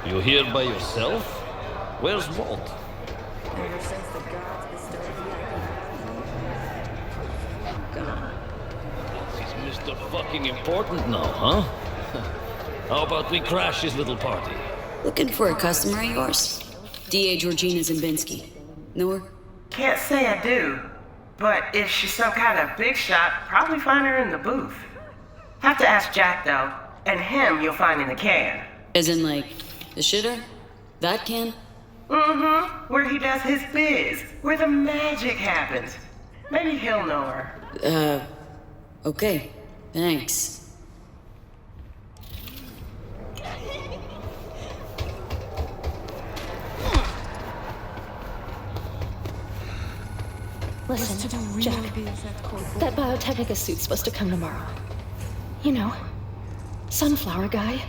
You here by yourself? Where's Walt? Ever since the gods bestowed the gone. He's Mr. Fucking Important now, huh? How about we crash his little party? Looking for a customer of yours? D.A. Georgina Zimbinski. Know her? Can't say I do, but if she's some kind of big shot, probably find her in the booth. Have to ask Jack though, and him you'll find in the can. As in, like, the shitter? That can? Mm-hmm, where he does his biz, where the magic happens. Maybe he'll know her. Okay. Thanks. Listen, Jack, that Biotechnica suit's supposed to come tomorrow. You know, sunflower guy.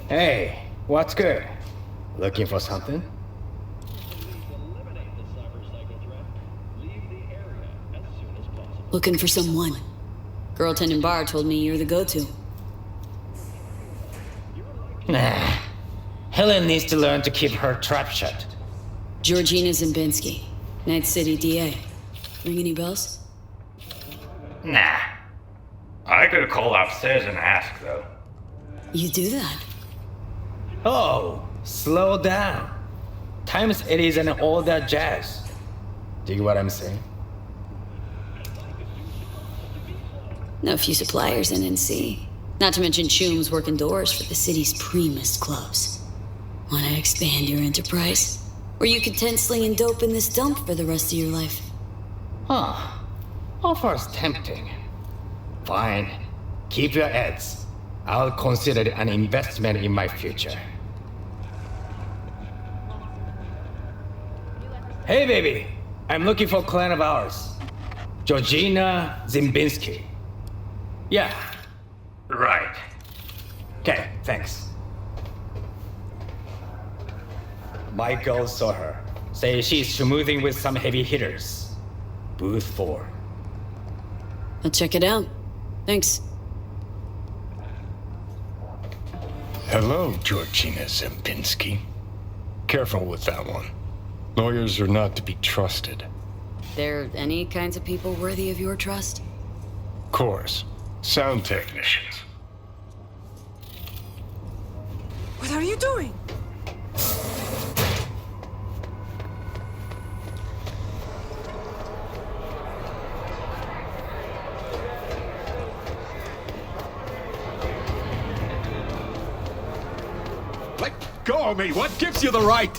Hey, what's good? Looking for something? Looking for someone. Girl tending bar told me you're the go-to. Nah. Helen needs to learn to keep her trap shut. Georgina Zimbinski, Night City DA. Ring any bells? Nah. I could call upstairs and ask, though. You do that? Oh, slow down. Times it isn't all that jazz. Dig what I'm saying? Know a few suppliers in NC. Not to mention Choom's working doors for the city's primest clubs. Wanna expand your enterprise? Or you content slinging dope in this dump for the rest of your life? Huh. Offer's tempting. Fine. Keep your ads. I'll consider it an investment in my future. Hey, baby. I'm looking for a client of ours. Georgina Zimbinski. Yeah. Right. Okay, thanks. Michael saw her. Say she's schmoozing with some heavy hitters. Booth 4. I'll check it out. Thanks. Hello, Georgina Zimbinski. Careful with that one. Lawyers are not to be trusted. There any kinds of people worthy of your trust? Of course. Sound technicians. What are you doing? Let go of me! What gives you the right?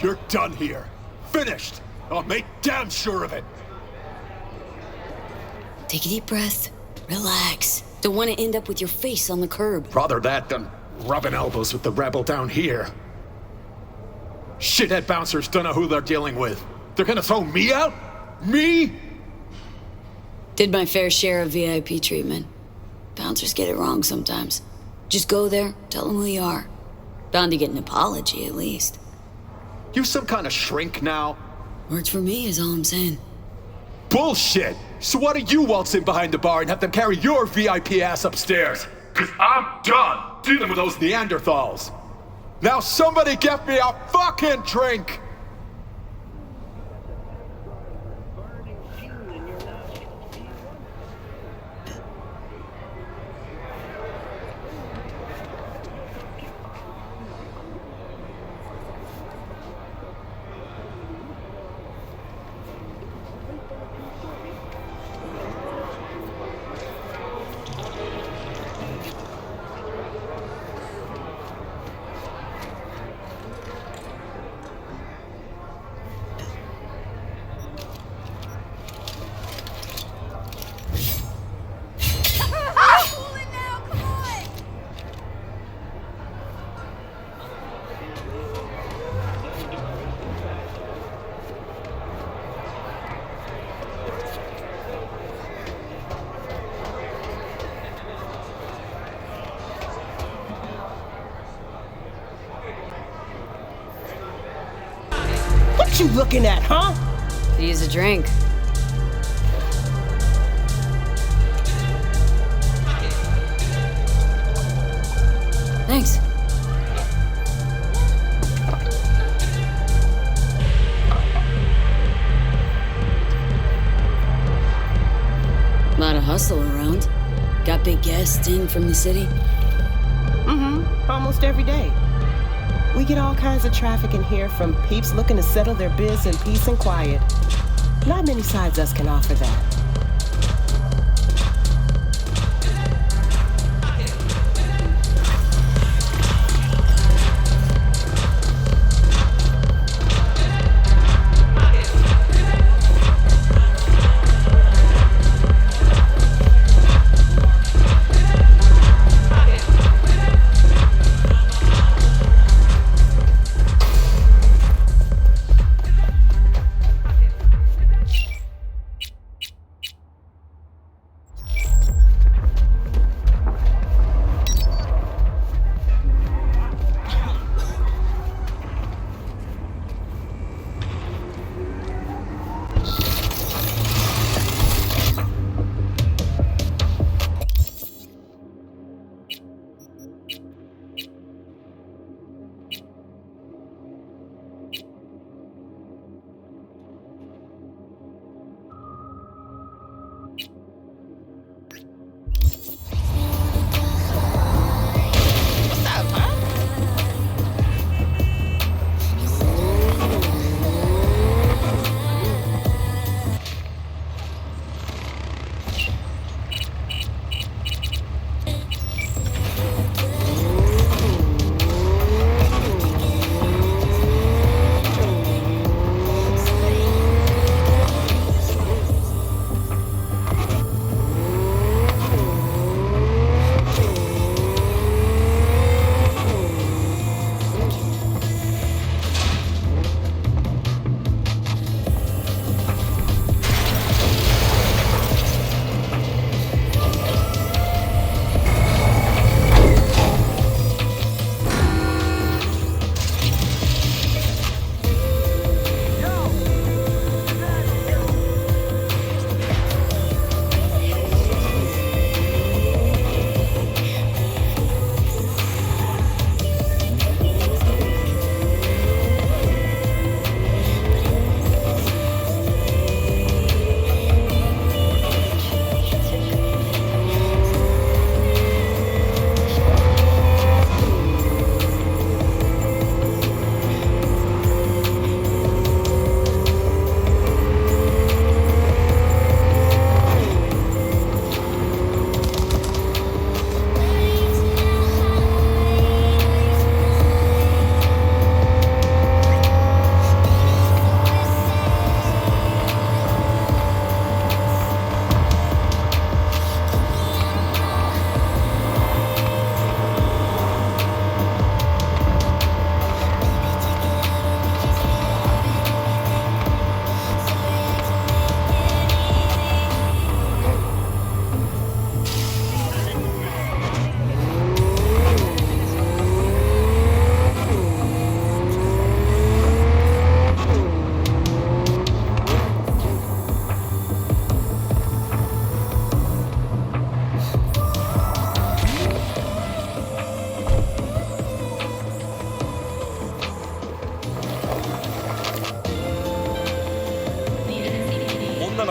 You're done here. Finished. I'll make damn sure of it. Take a deep breath. Relax. Don't want to end up with your face on the curb. Rather that than rubbing elbows with the rebel down here. Shithead bouncers don't know who they're dealing with. They're gonna throw me out? Me? Did my fair share of VIP treatment. Bouncers get it wrong sometimes. Just go there, tell them who you are. Bound to get an apology, at least. You some kind of shrink now? Works for me, is all I'm saying. Bullshit! So why don't you waltz in behind the bar and have them carry your VIP ass upstairs? Cause I'm done dealing with those Neanderthals. Now somebody get me a fucking drink! What you looking at, huh? Use a drink. Thanks. Lot of hustle around. Got big guests in from the city? Almost every day. We get all kinds of traffic in here, from peeps looking to settle their biz in peace and quiet. Not many sides us can offer that.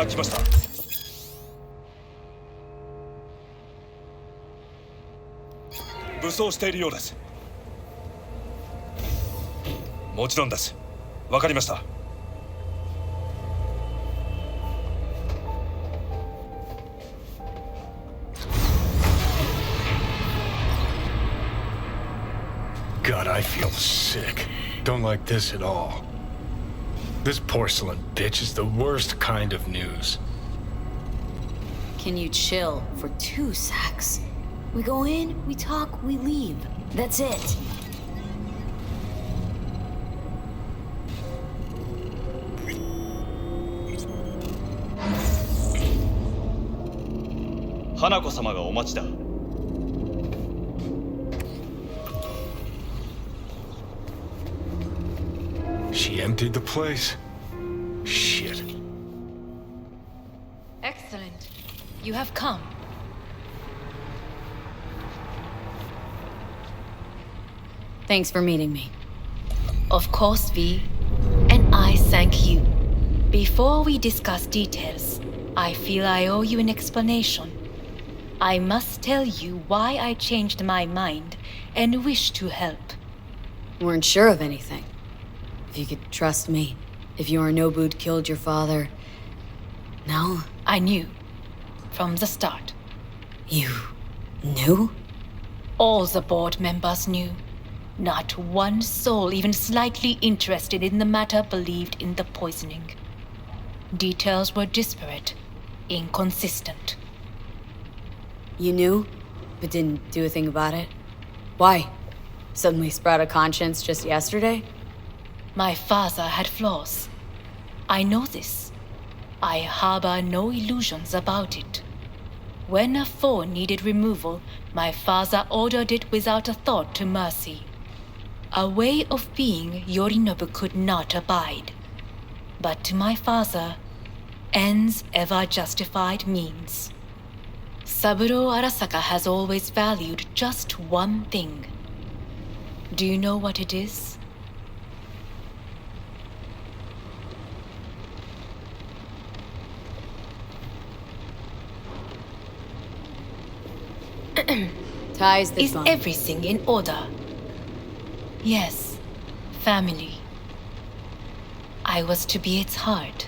が来ました。武装しているようです。もちろんです。わかりました。God, I feel sick. Don't like this at all. This porcelain bitch is the worst kind of news. Can you chill for 2 secs? We go in, we talk, we leave. That's it. Hanako様がお待ちだ。She emptied the place. Shit. Excellent. You have come. Thanks for meeting me. Of course, V. And I thank you. Before we discuss details, I feel I owe you an explanation. I must tell you why I changed my mind and wish to help. Weren't sure of anything. If you could trust me. If Yorinobu'd killed your father... No? I knew. From the start. You... knew? All the board members knew. Not one soul even slightly interested in the matter believed in the poisoning. Details were disparate, inconsistent. You knew, but didn't do a thing about it? Why? Suddenly sprout a conscience just yesterday? My father had flaws. I know this. I harbor no illusions about it. When a foe needed removal, my father ordered it without a thought to mercy. A way of being Yorinobu could not abide. But to my father, ends ever justified means. Saburo Arasaka has always valued just one thing. Do you know what it is? Ties that Is bond. everything in order? Yes, family. I was to be its heart,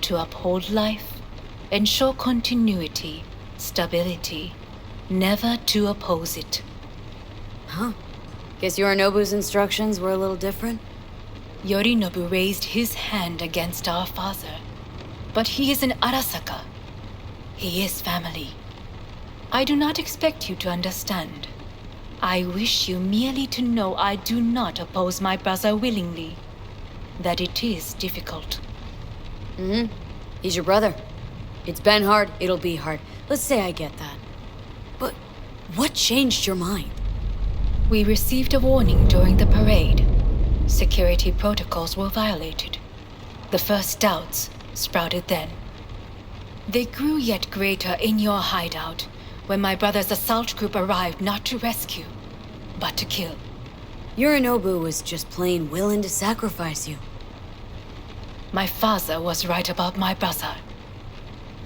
to uphold life, ensure continuity, stability, never to oppose it. Huh. Guess Yorinobu's instructions were a little different? Yorinobu raised his hand against our father, but he is an Arasaka. He is family. I do not expect you to understand. I wish you merely to know I do not oppose my brother willingly. That it is difficult. He's your brother. It's been hard, it'll be hard. Let's say I get that. But what changed your mind? We received a warning during the parade. Security protocols were violated. The first doubts sprouted then. They grew yet greater in your hideout when my brother's assault group arrived not to rescue, but to kill. Yorinobu was just plain willing to sacrifice you. My father was right about my brother.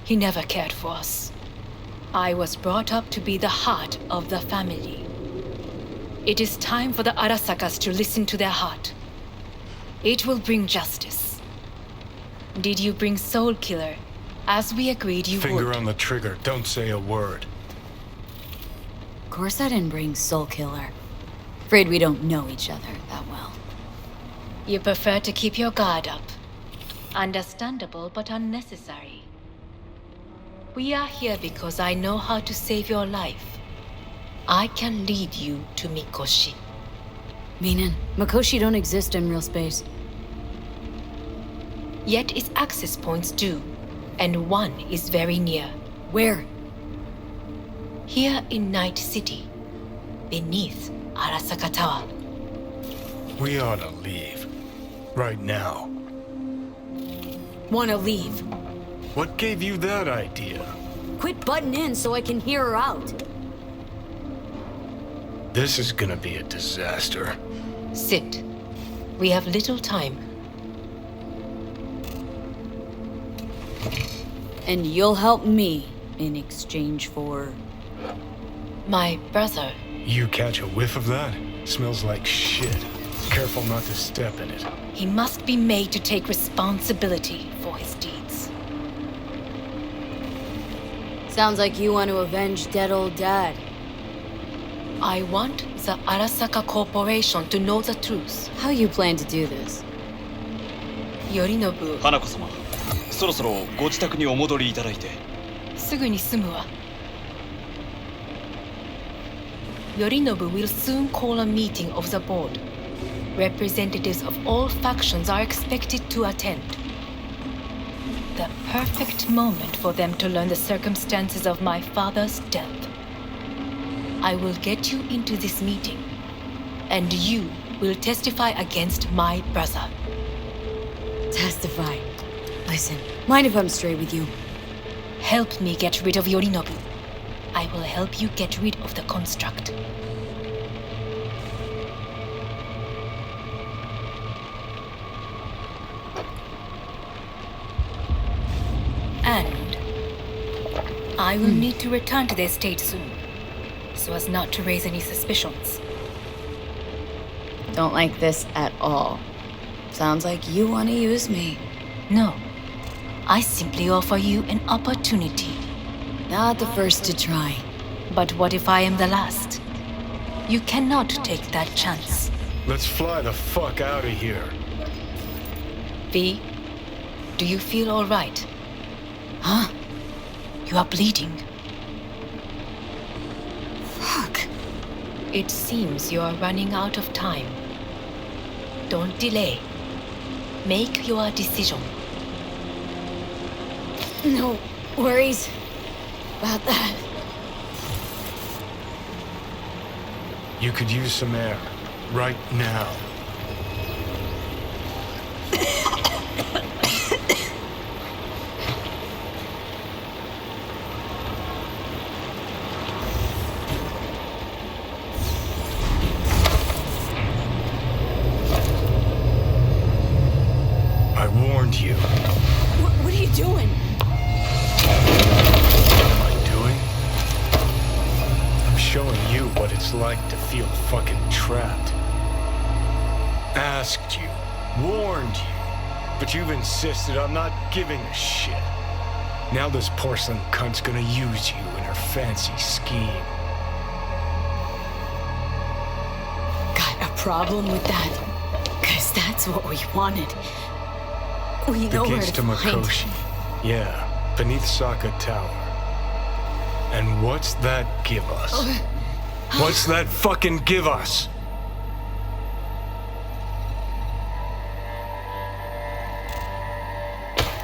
He never cared for us. I was brought up to be the heart of the family. It is time for the Arasakas to listen to their heart. It will bring justice. Did you bring Soul Killer, as we agreed you would? Finger on the trigger, don't say a word. Of course I didn't bring Soul Killer. Afraid we don't know each other that well. You prefer to keep your guard up. Understandable, but unnecessary. We are here because I know how to save your life. I can lead you to Mikoshi. Meaning, Mikoshi don't exist in real space. Yet its access points do, and one is very near. Where? Here in Night City, beneath Arasaka Tower. We ought to leave. Right now. Wanna leave. What gave you that idea? Quit butting in so I can hear her out. This is gonna be a disaster. Sit. We have little time. And you'll help me in exchange for... My brother. You catch a whiff of that? Smells like shit. Careful not to step in it. He must be made to take responsibility for his deeds. Sounds like you want to avenge dead old dad. I want the Arasaka Corporation to know the truth. How you plan to do this? Yorinobu, 花子様、そろそろご自宅にお戻りいただいて。すぐに済むわ。Yorinobu will soon call a meeting of the board. Representatives of all factions are expected to attend. The perfect moment for them to learn the circumstances of my father's death. I will get you into this meeting, and you will testify against my brother. Testify. Listen, mind if I'm straight with you? Help me get rid of Yorinobu. I will help you get rid of the construct. I will need to return to the estate soon, so as not to raise any suspicions. Don't like this at all. Sounds like you want to use me. No, I simply offer you an opportunity. Not the first to try. But what if I am the last? You cannot take that chance. Let's fly the fuck out of here. V, do you feel all right? Huh? You are bleeding. Fuck. It seems you are running out of time. Don't delay. Make your decision. No worries about that. You could use some air. Right now. I warned you. What are you doing? What am I doing? I'm showing you what it's like to feel fucking trapped. Asked you, warned you, but you've insisted on not giving a shit. Now this porcelain cunt's gonna use you in her fancy scheme. Got a problem with that? 'Cause that's what we wanted. We know where Begins to to find. Makoshi. Yeah, beneath Saka Tower. And what's that give us? What's that fucking give us?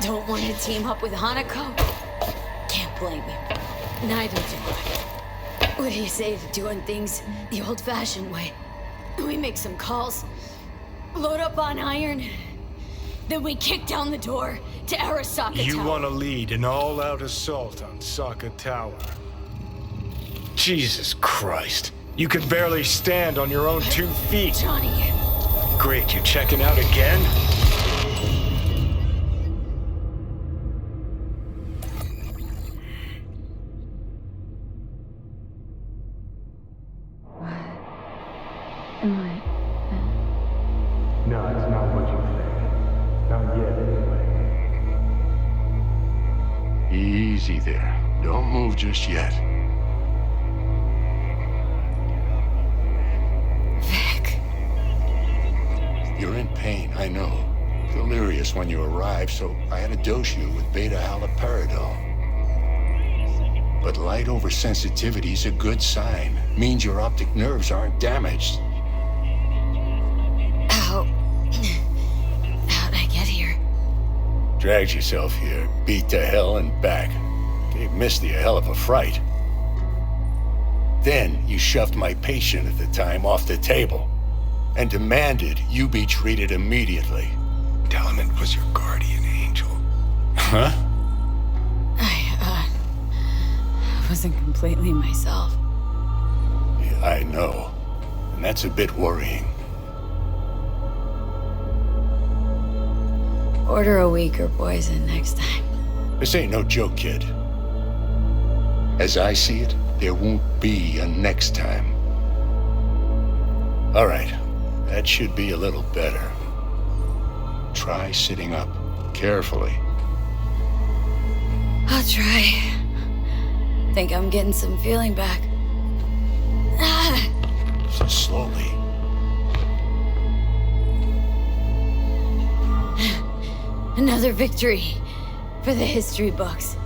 Don't want to team up with Hanako? Can't blame you. Neither do I. What do you say to doing things the old-fashioned way? We make some calls, load up on iron, then we kick down the door to Arasaka Tower. You want to lead an all-out assault on Saka Tower? Jesus Christ. You could barely stand on your own 2 feet. Johnny. Great, you checking out again? Am I... No, it's not what you think. Not yet, anyway. Easy there. Don't move just yet. Vic. You're in pain, I know. Delirious when you arrived, so I had to dose you with beta-haloperidol. But light oversensitivity is a good sign. Means your optic nerves aren't damaged. How... How'd I get here? Dragged yourself here, beat to hell and back. Gave Misty a hell of a fright. Then you shoved my patient at the time off the table and demanded you be treated immediately. Tell him it was your guardian angel. Huh? I wasn't completely myself. Yeah, I know. And that's a bit worrying. Order a weaker poison next time. This ain't no joke, kid. As I see it, there won't be a next time. All right, that should be a little better. Try sitting up, carefully. I'll try. Think I'm getting some feeling back. Ah! Slowly. Another victory for the history books.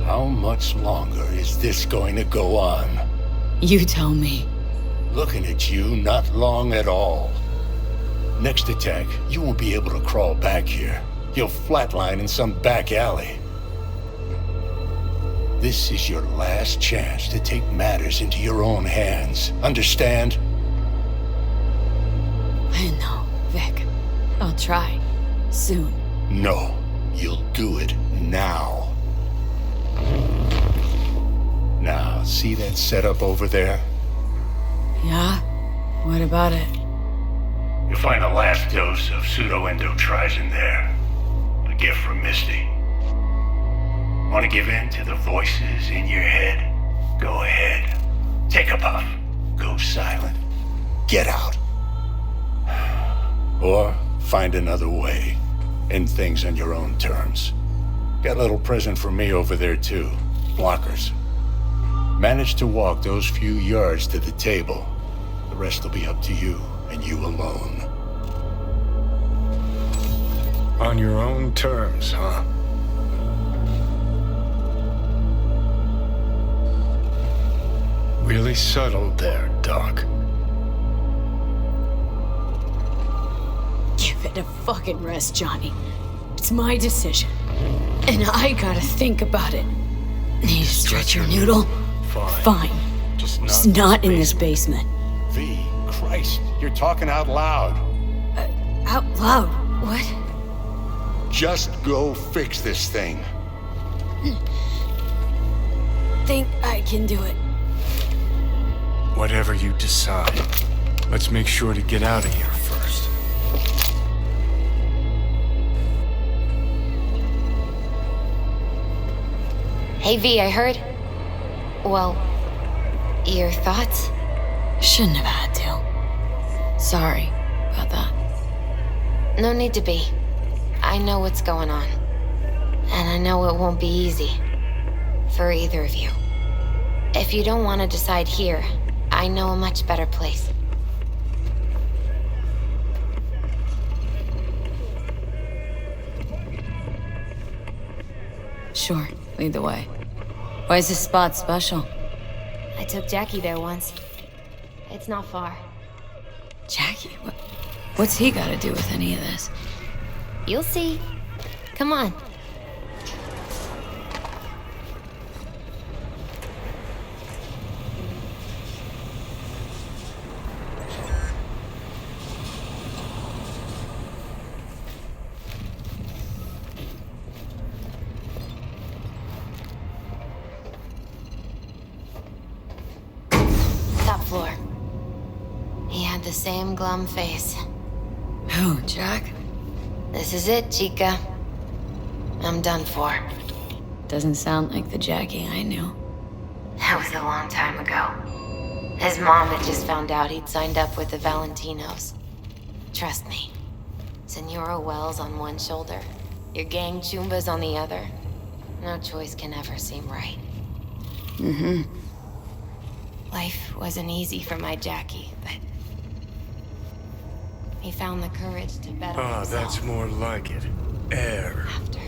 How much longer is this going to go on? You tell me. Looking at you, not long at all. Next attack, you won't be able to crawl back here. You'll flatline in some back alley. This is your last chance to take matters into your own hands. Understand? I know, Vic. I'll try. Soon. No, you'll do it now. Now, see that setup over there? Yeah? What about it? You'll find the last dose of pseudo-endotrizin there. A gift from Misty. Want to give in to the voices in your head? Go ahead. Take a puff. Go silent. Get out. Or find another way. End things on your own terms. Got a little present for me over there too. Blockers. Manage to walk those few yards to the table. The rest will be up to you, and you alone. On your own terms, huh? Really subtle there, Doc. Give it a fucking rest, Johnny. It's my decision. And I gotta think about it. Need to stretch your noodle? Fine. Just not in this basement. V, Christ, you're talking out loud. Out loud? What? Just go fix this thing. Think I can do it. Whatever you decide, let's make sure to get out of here first. Hey V, I heard... Well, your thoughts? Shouldn't have had to. Sorry about that. No need to be. I know what's going on. And I know it won't be easy. For either of you. If you don't want to decide here, I know a much better place. Sure, lead the way. Why is this spot special? I took Jackie there once. It's not far. Jackie? What's he got to do with any of this? You'll see. Come on. Top floor. He had the same glum face. Who, Jack? This is it, Chica. I'm done for. Doesn't sound like the Jackie I knew. That was a long time ago. His mom had just found out he'd signed up with the Valentinos. Trust me. Senora Wells on one shoulder, your gang Chumbas on the other. No choice can ever seem right. Mm-hmm. Life wasn't easy for my Jackie, but... he found the courage to better himself. That's more like it. Air. After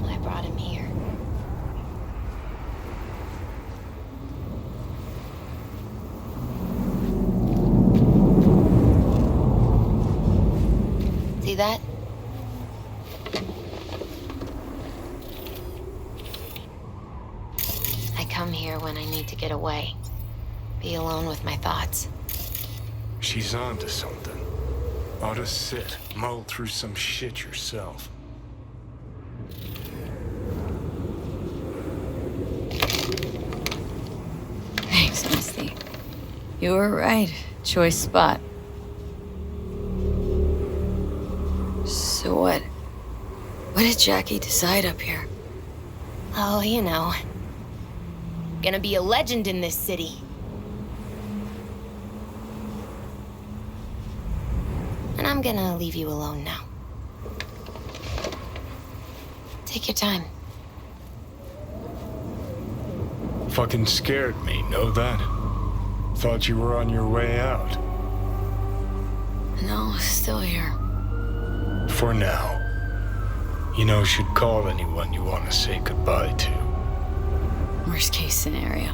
I brought him here. See that? I come here when I need to get away. Be alone with my thoughts. She's onto something. Ought to sit, mull through some shit yourself. Thanks, Misty. You were right. Choice spot. So what? What did Jackie decide up here? Oh, you know. Gonna be a legend in this city. And I'm gonna leave you alone now. Take your time. Fucking scared me, know that? Thought you were on your way out. No, still here. For now. You know, should call anyone you want to say goodbye to. Worst case scenario.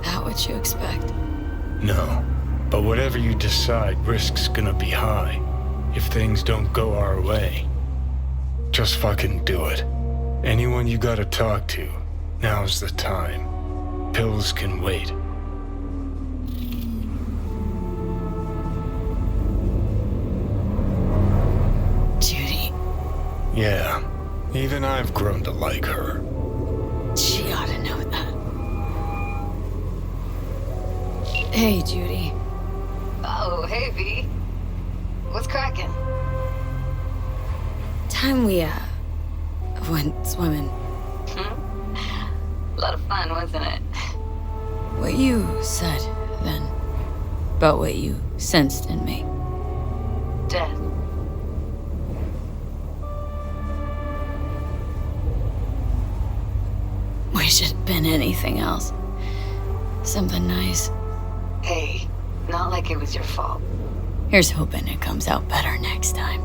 That what you expect? No. But whatever you decide, risk's gonna be high. If things don't go our way. Just fucking do it. Anyone you gotta talk to, now's the time. Pills can wait. Even I've grown to like her. She ought to know that. Hey, Judy. Oh, hey, V. What's cracking? Time we, went swimming. A lot of fun, wasn't it? What you said, then, about what you sensed in me. Death. Wish it'd been anything else. Something nice. Hey, not like it was your fault. Here's hoping it comes out better next time.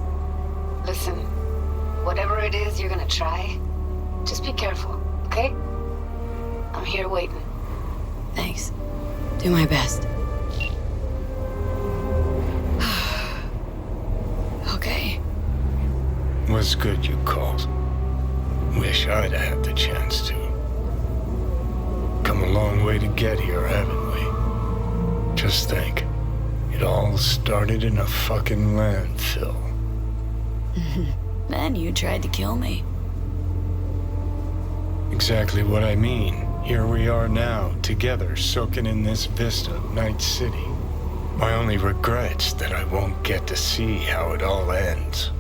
Listen, whatever it is you're gonna try, just be careful, okay? I'm here waiting. Thanks. Do my best. Okay. Was good you called. Wish I'd had the chance to. Come a long way to get here, haven't we? Just think. It all started in a fucking landfill. Then you tried to kill me. Exactly what I mean. Here we are now, together, soaking in this vista of Night City. My only regret's that I won't get to see how it all ends.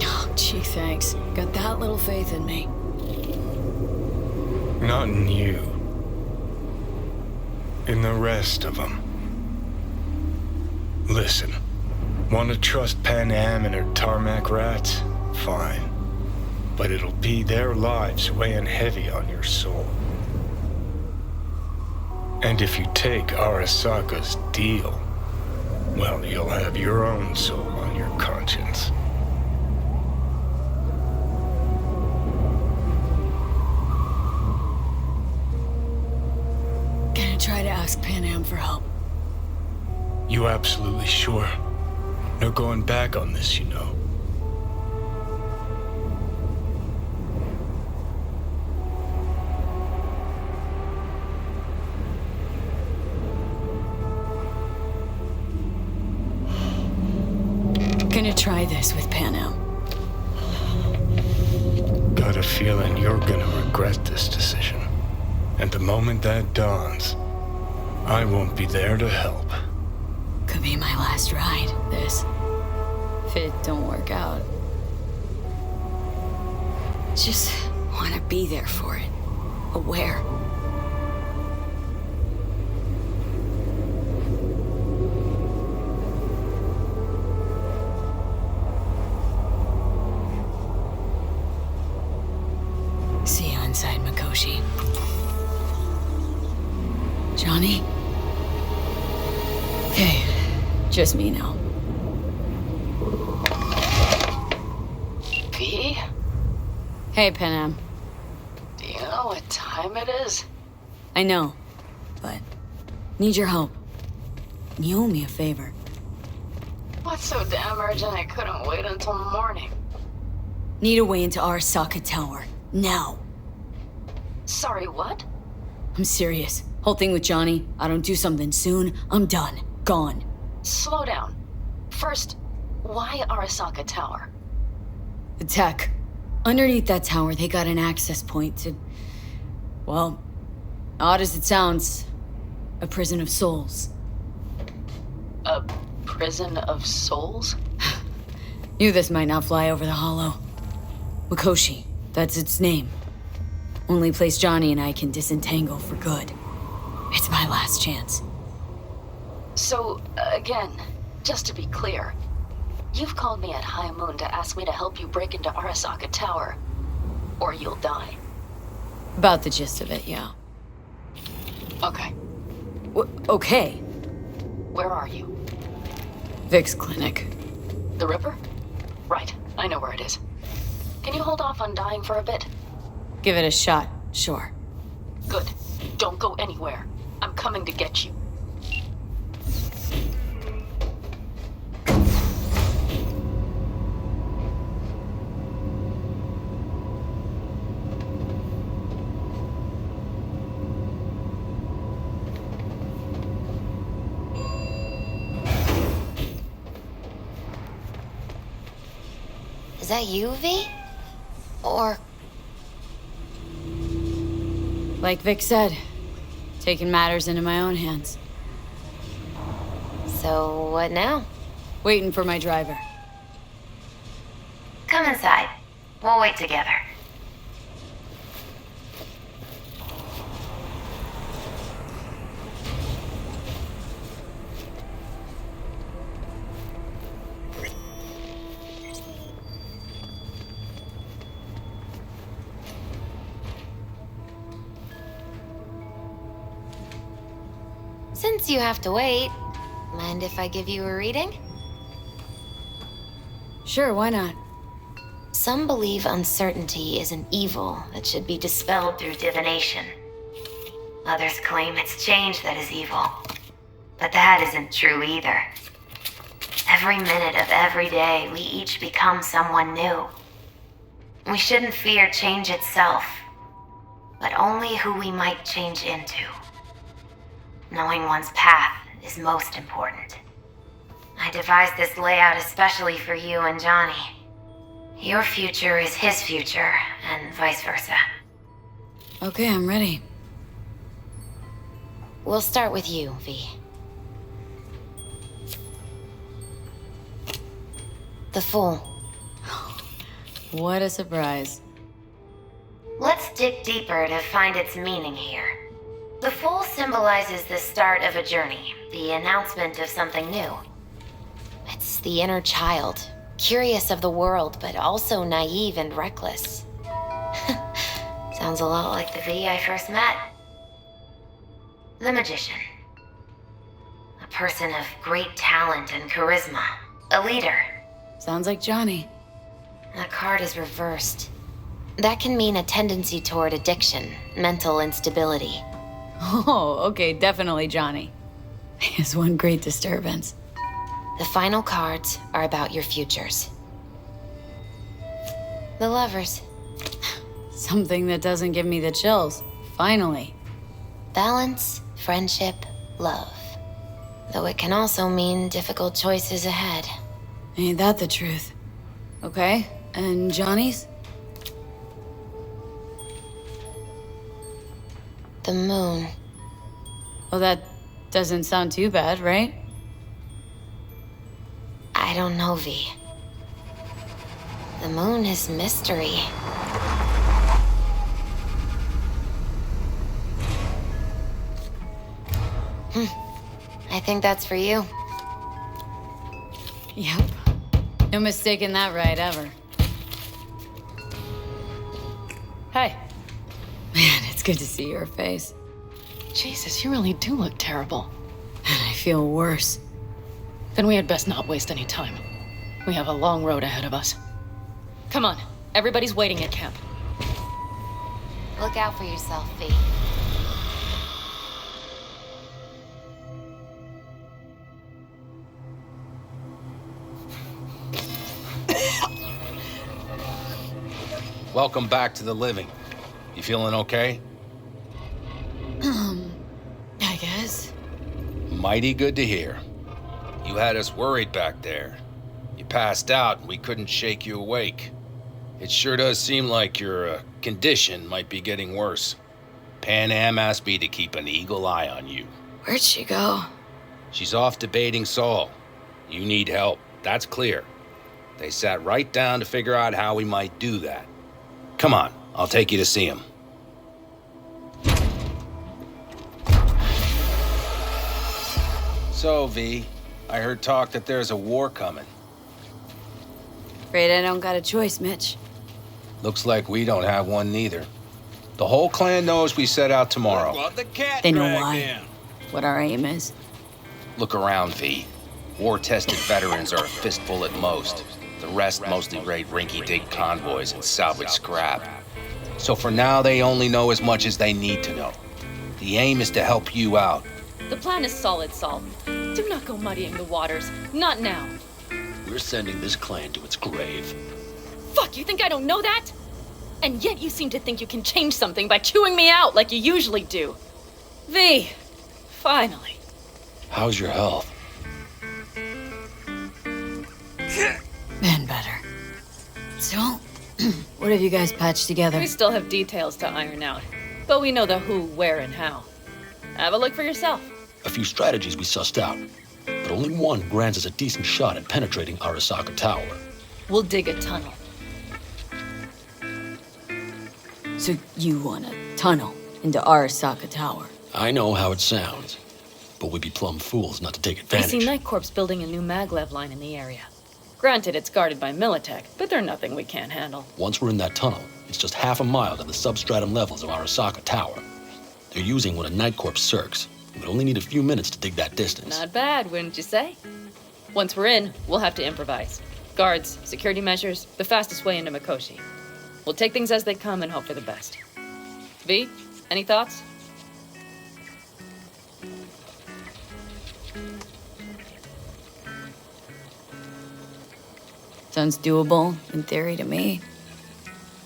Oh, gee, thanks. Got that little faith in me. Not in you. In the rest of them. Listen, want to trust Pan Am and her tarmac rats? Fine. But it'll be their lives weighing heavy on your soul. And if you take Arasaka's deal, well, you'll have your own soul on your conscience. Gonna try to ask Pan Am for help. You absolutely sure? No going back on this, you know. Gonna try this with Pan Am. Got a feeling you're gonna regret this decision. And the moment that dawns, I won't be there to help. Could be my last ride, this. If it don't work out. Just wanna be there for it. Aware. See you inside, Mikoshi. Johnny? Okay, just me now. V? Hey, Pan Am. Do you know what time it is? I know, but need your help. You owe me a favor. What's so damn urgent I couldn't wait until morning? Need a way into Arasaka Tower. Now. Sorry, what? I'm serious. Whole thing with Johnny, I don't do something soon, I'm done. Gone. Slow down. First, why Arasaka Tower? The tech. Underneath that tower, they got an access point to... Well, odd as it sounds, a prison of souls. A prison of souls? Knew this might not fly over the hollow. Mikoshi, that's its name. Only place Johnny and I can disentangle for good. It's my last chance. So, again, just to be clear, you've called me at high moon to ask me to help you break into Arasaka Tower, or you'll die. About the gist of it, yeah. Okay. Okay. Where are you? Vic's clinic. The Ripper? Right, I know where it is. Can you hold off on dying for a bit? Give it a shot, sure. Good. Don't go anywhere. I'm coming to get you. Is that you, V? Or Like Vic said, taking matters into my own hands. so what now? Waiting for my driver. Come inside. We'll wait together. Since you have to wait, mind if I give you a reading? Sure, why not? Some believe uncertainty is an evil that should be dispelled through divination. Others claim it's change that is evil. But that isn't true either. Every minute of every day, we each become someone new. We shouldn't fear change itself, but only who we might change into. Knowing one's path is most important. I devised this layout especially for you and Johnny. Your future is his future, and vice versa. Okay, I'm ready. We'll start with you, V. The Fool. What a surprise. Let's dig deeper to find its meaning here. The Fool symbolizes the start of a journey, the announcement of something new. It's the inner child, curious of the world, but also naive and reckless. Sounds a lot like the V I first met. The Magician. A person of great talent and charisma. A leader. Sounds like Johnny. The card is reversed. That can mean a tendency toward addiction, mental instability. Oh, okay, definitely Johnny. He has one great disturbance. The final cards are about your futures. The Lovers. Something that doesn't give me the chills. Finally. Balance, friendship, love. Though it can also mean difficult choices ahead. Ain't that the truth? Okay, and Johnny's? The Moon. Well, that doesn't sound too bad, right? I don't know, V. The Moon is mystery. I think that's for you. Yep. No mistaking that right, ever. Hey. Man, it's good to see your face. Jesus, you really do look terrible. And I feel worse. Then we had best not waste any time. We have a long road ahead of us. Come on, everybody's waiting at camp. Look out for yourself, V. Welcome back to the living. You feeling okay? I guess. Mighty good to hear. You had us worried back there. You passed out and we couldn't shake you awake. It sure does seem like your condition might be getting worse. Pan Am asked me to keep an eagle eye on you. Where'd she go? She's off debating Saul. You need help, that's clear. They sat right down to figure out how we might do that. Come on, I'll take you to see him. So, V, I heard talk that there's a war coming. Afraid I don't got a choice, Mitch. Looks like we don't have one neither. The whole clan knows we set out tomorrow. They know why. What our aim is. Look around, V. War-tested veterans are a fistful at most. The rest mostly raid rinky-dink convoys and salvage scrap. So for now, they only know as much as they need to know. The aim is to help you out. The plan is solid, Saul. Do not go muddying the waters. Not now. We're sending this clan to its grave. Fuck, you think I don't know that? And yet you seem to think you can change something by chewing me out like you usually do. V, finally. How's your health? Been better. Don't What have you guys patched together? We still have details to iron out, but we know the who, where, and how. Have a look for yourself. A few strategies we sussed out, but only one grants us a decent shot at penetrating Arasaka Tower. We'll dig a tunnel. So you want a tunnel into Arasaka Tower? I know how it sounds, but we'd be plumb fools not to take I advantage. see Night Corp's building a new maglev line in the area. Granted, it's guarded by Militech, but they're nothing we can't handle. Once we're in that tunnel, it's just half a mile to the substratum levels of Arasaka Tower. They're using one of Night Corp's circs. We'd only need a few minutes to dig that distance. Not bad, wouldn't you say? Once we're in, we'll have to improvise. Guards, security measures, the fastest way into Mikoshi. We'll take things as they come and hope for the best. V, any thoughts? Sounds doable, in theory, to me.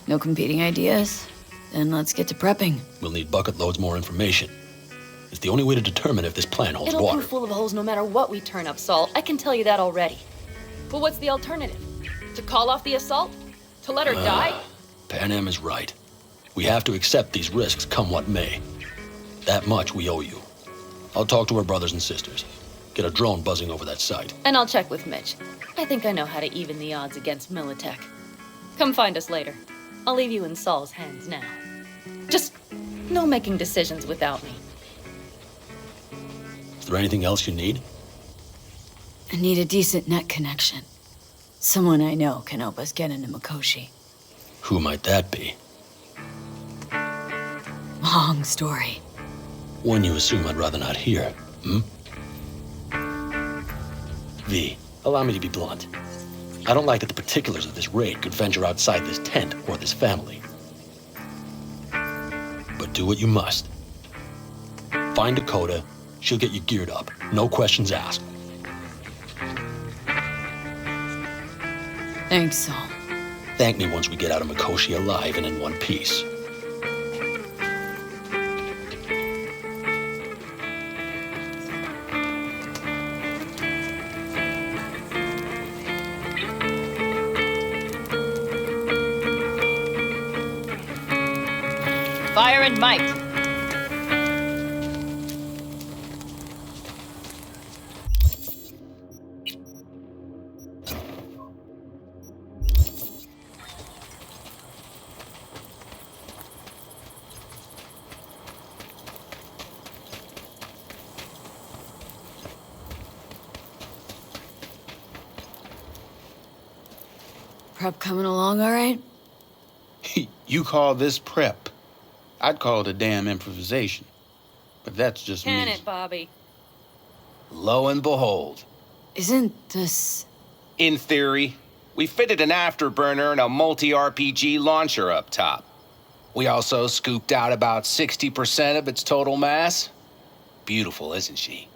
No competing ideas? Then let's get to prepping. We'll need bucket loads more information. It's the only way to determine if this plan holds It'll water. prove full of holes no matter what we turn up, Saul. I can tell you that already. But what's the alternative? To call off the assault? To let her die? Pan Am is right. We have to accept these risks come what may. That much we owe you. I'll talk to her brothers and sisters. Get a drone buzzing over that site. And I'll check with Mitch. I think I know how to even the odds against Militech. Come find us later. I'll leave you in Saul's hands now. Just no making decisions without me. Is there anything else you need? I need a decent net connection. Someone I know can help us get into Mikoshi. Who might that be? Long story. One you assume I'd rather not hear, hmm? V, allow me to be blunt. I don't like that the particulars of this raid could venture outside this tent or this family. But do what you must. Find Dakota, she'll get you geared up. No questions asked. Thanks, Saul. Thank me once we get out of Mikoshi alive and in one piece. Fire and might. Prep coming along all right? You call this prep? I'd call it a damn improvisation. But that's just Can me. it, Bobby? Lo and behold. Isn't this... In theory, we fitted an afterburner and a multi-RPG launcher up top. We also scooped out about 60% of its total mass. Beautiful, isn't she?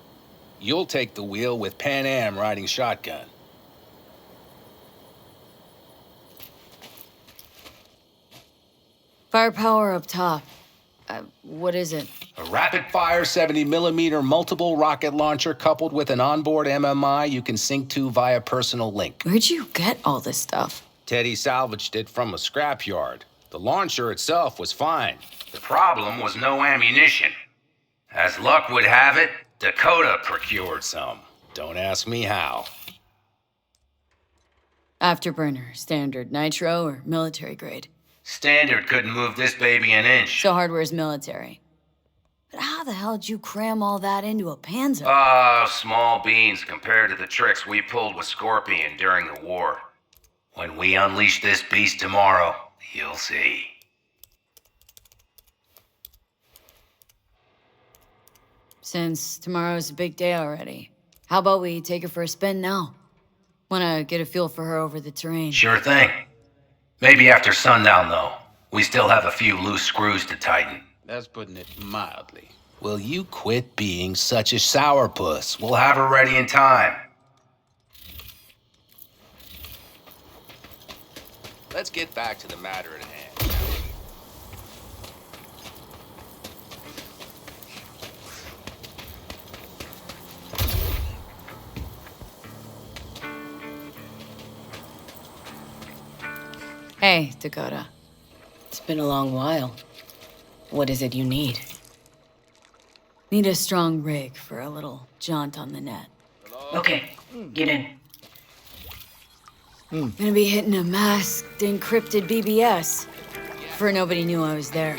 You'll take the wheel with Pan Am riding shotgun. Firepower up top. What is it? A rapid-fire 70mm multiple rocket launcher coupled with an onboard MMI you can sync to via personal link. Where'd you get all this stuff? Teddy salvaged it from a scrapyard. The launcher itself was fine. The problem was no ammunition. As luck would have it, Dakota procured some. Don't ask me how. Afterburner, standard, nitro, or military grade? Standard couldn't move this baby an inch. So hardware's military. But how the hell did you cram all that into a Panzer? Oh, small beans compared to the tricks we pulled with Scorpion during the war. When we unleash this beast tomorrow, you'll see. Since tomorrow's a big day already, how about we take her for a spin now? Wanna get a feel for her over the terrain. Sure thing. Maybe after sundown, though. We still have a few loose screws to tighten. That's putting it mildly. Will you quit being such a sourpuss? We'll have her ready in time. Let's get back to the matter at hand. Hey, Dakota. It's been a long while. What is it you need? Need a strong rig for a little jaunt on the net. Okay, get in. Gonna be hitting a masked, encrypted BBS. For nobody knew I was there.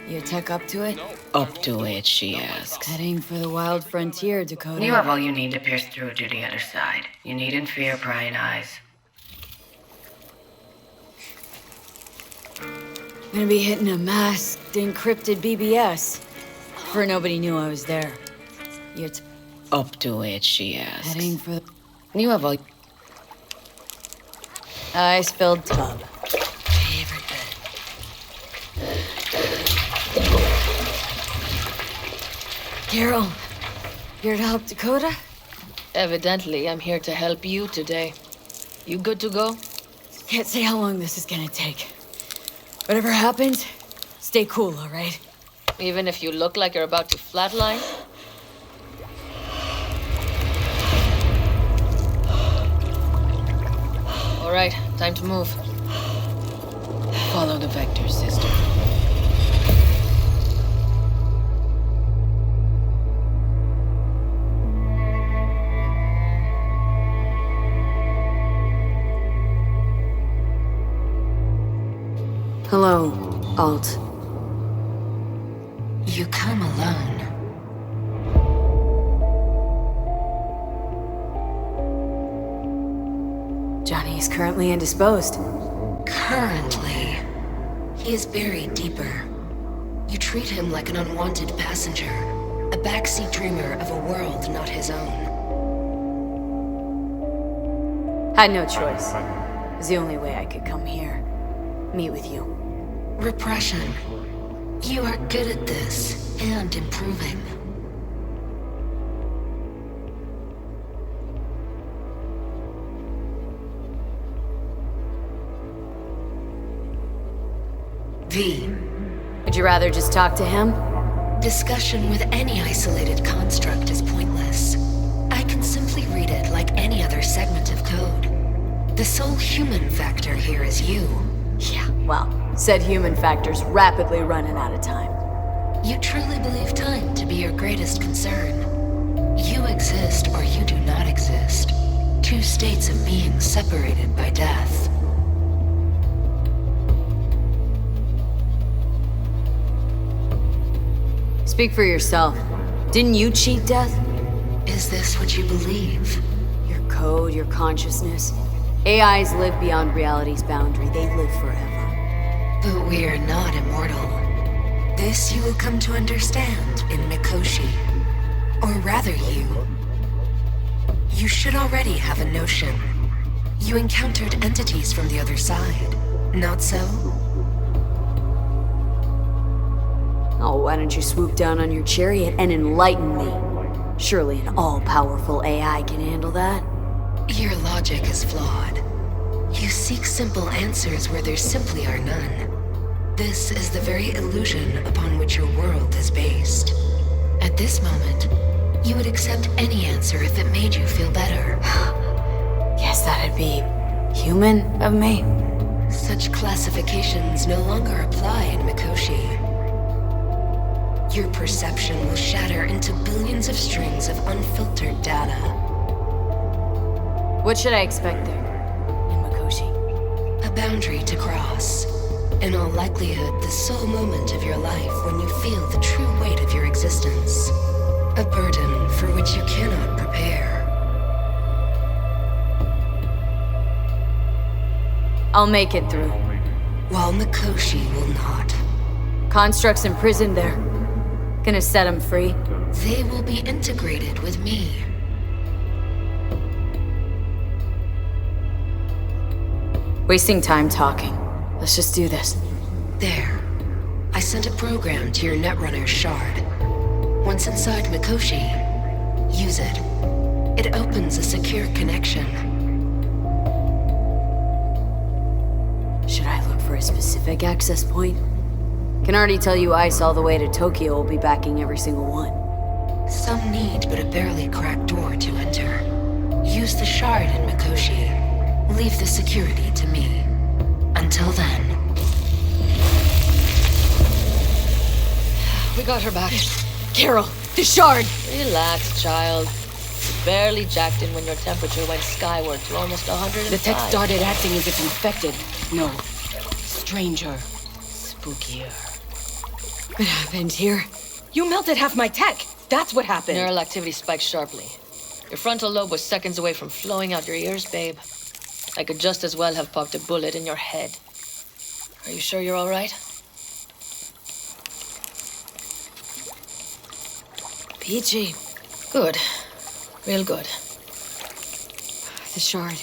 You tech up to it? Up to it, she asks. Heading for the wild frontier, Dakota. You have all you need to pierce through to the other side. You needn't fear prying eyes. Gonna be hitting a masked, encrypted BBS. For nobody knew I was there. You Up to it, she asks. heading for the... You have all... I spilled tub. Favorite bit. Carol, here to help Dakota? Evidently, I'm here to help you today. You good to go? Can't say how long this is gonna take. Whatever happens, stay cool, all right? Even if you look like you're about to flatline? All right, time to move. Follow the vector, sister. Hello, Alt. You come alone. Johnny is currently indisposed. Currently, he is buried deeper. You treat him like an unwanted passenger, a backseat dreamer of a world not his own. Had no choice. It was the only way I could come here. Meet with you. Repression. You are good at this, and improving. V. Would you rather just talk to him? Discussion with any isolated construct is pointless. I can simply read it like any other segment of code. The sole human factor here is you. Yeah, well, said human factor's rapidly running out of time. You truly believe time to be your greatest concern. You exist or you do not exist. Two states of being separated by death. Speak for yourself. Didn't you cheat death? Is this what you believe? Your code, your consciousness. AIs live beyond reality's boundary. They live forever. But we are not immortal. This you will come to understand in Mikoshi. Or rather you. You should already have a notion. You encountered entities from the other side. Not so? Oh, why don't you swoop down on your chariot and enlighten me? Surely an all-powerful AI can handle that. Your logic is flawed. You seek simple answers where there simply are none. This is the very illusion upon which your world is based. At this moment, you would accept any answer if it made you feel better. Guess that'd be human of me. Such classifications no longer apply in Mikoshi. Your perception will shatter into billions of strings of unfiltered data. What should I expect there, in Mikoshi? A boundary to cross. In all likelihood, the sole moment of your life when you feel the true weight of your existence. A burden for which you cannot prepare. I'll make it through. While Mikoshi will not. Constructs imprisoned there. Gonna set them free. They will be integrated with me. Wasting time talking. Let's just do this. There. I sent a program to your Netrunner's shard. Once inside Mikoshi, use it. It opens a secure connection. Should I look for a specific access point? Can already tell you ICE all the way to Tokyo will be backing every single one. Some need but a barely cracked door to enter. Use the shard in Mikoshi. Leave the security to me. Until then. We got her back. Carol, the shard! Relax, child. You barely jacked in when your temperature went skyward to almost 105. The tech started acting as if infected. No. Stranger. Spookier. What happened here? You melted half my tech! That's what happened! Neural activity spiked sharply. Your frontal lobe was seconds away from flowing out your ears, babe. I could just as well have popped a bullet in your head. Are you sure you're all right? Peachy. Good. Real good. The shard.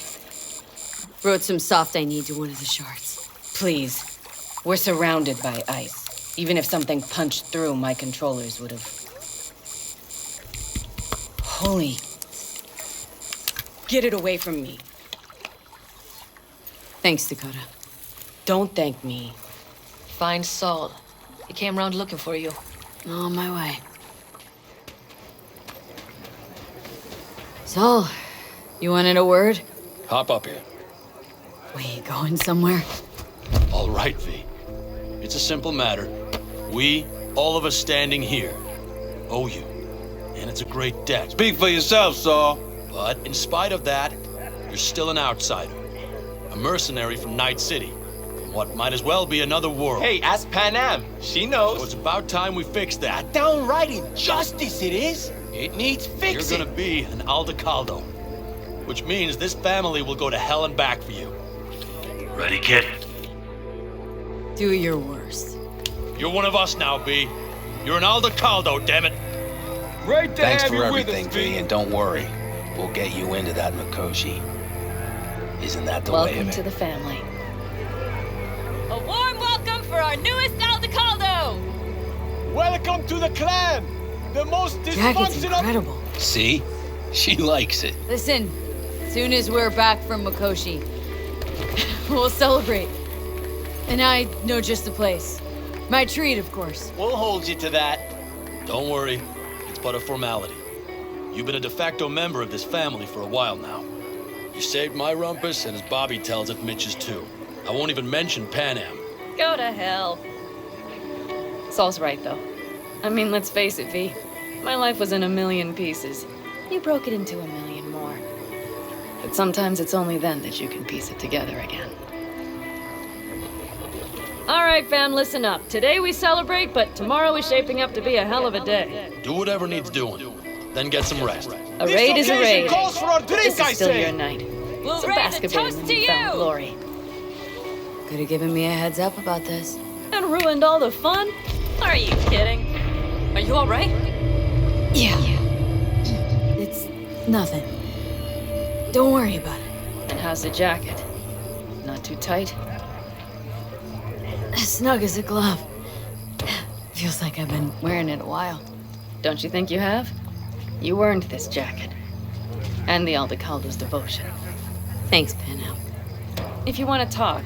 Wrote some soft I need to one of the shards. Please. We're surrounded by ice. Even if something punched through, my controllers would have... Holy... Get it away from me. Thanks, Dakota. Don't thank me. Find Saul. He came round looking for you. On my way. Saul, you wanted a word? Hop up here. We going somewhere? All right, V. It's a simple matter. We, all of us standing here, owe you. And it's a great debt. Speak for yourself, Saul. But in spite of that, you're still an outsider. A mercenary from Night City. From what might as well be another world. Hey, ask Panam. She knows. So it's about time we fix that. Downright injustice it is. It needs fixing. You're gonna be an Aldecaldo. Which means this family will go to hell and back for you. Ready, kid? Do your worst. You're one of us now, B. You're an Aldecaldo, damn it. Great to Thanks have for you with everything, us, V, V. and don't worry. We'll get you into that Mikoshi. Isn't that the way of Welcome it? to the family. A warm welcome for our newest Aldecaldo! Welcome to the clan. The most Jacket's dysfunctional... incredible. See? She likes it. Listen, soon as we're back from Mikoshi, we'll celebrate. And I know just the place. My treat, of course. We'll hold you to that. Don't worry. It's but a formality. You've been a de facto member of this family for a while now. You saved my rumpus, and as Bobby tells it, Mitch's too. I won't even mention Panam. Go to hell. Saul's right, though. I mean, let's face it, V. My life was in a million pieces. You broke it into a million more. But sometimes it's only then that you can piece it together again. All right, fam, listen up. Today we celebrate, but tomorrow is shaping up to be a hell of a day. Do whatever needs doing. Then get some rest. A raid is a raid. Calls for a drink, This is I still say. your night. We'll So raise bask a a bit in toast the to newfound you. glory. Could have given me a heads up about this. And ruined all the fun? Are you kidding? Are you all right? Yeah. It's nothing. Don't worry about it. And how's the jacket? Not too tight? As snug as a glove. Feels like I've been wearing it a while. Don't you think you have? You earned this jacket. And the Aldecaldo's devotion. Thanks, Panam. If you want to talk,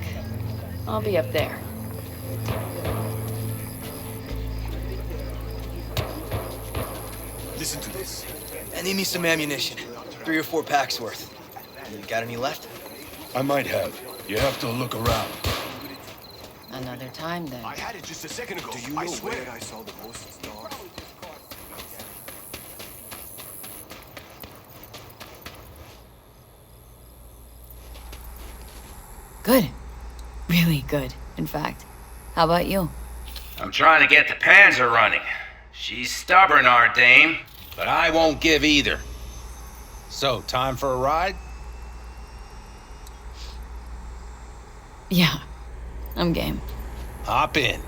I'll be up there. Listen to this. I need me some ammunition. 3 or 4 packs worth. You got any left? I might have. You have to look around. Another time, then. I had it just a second ago. Do you know where I saw the most stars? Good. Really good, in fact. How about you? I'm trying to get the Panzer running. She's stubborn, our dame. But I won't give either. So, time for a ride? Yeah. I'm game. Hop in.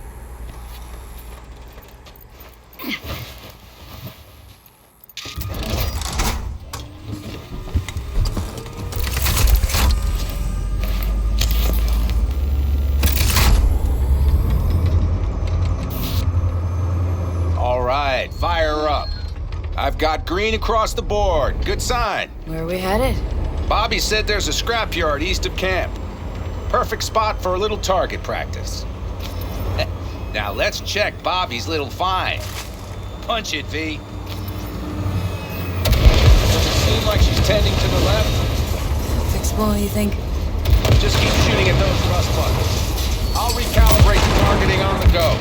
All right, fire up. I've got green across the board. Good sign. Where are we headed? Bobby said there's a scrapyard east of camp. Perfect spot for a little target practice. Now let's check Bobby's little find. Punch it, V. Does it seem like she's tending to the left? Fixable, you think? Just keep shooting at those thrust buttons. Recalibrate the targeting on the go.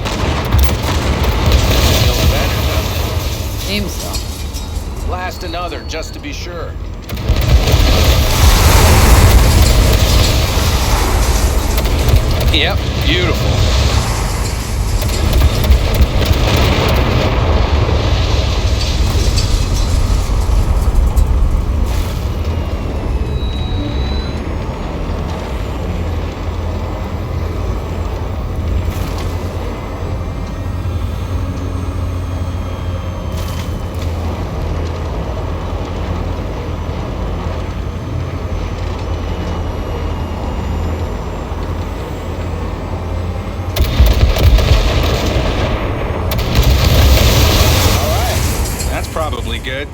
Feels better, doesn't it? Seems so. Blast another, just to be sure. Yep, beautiful. Probably good.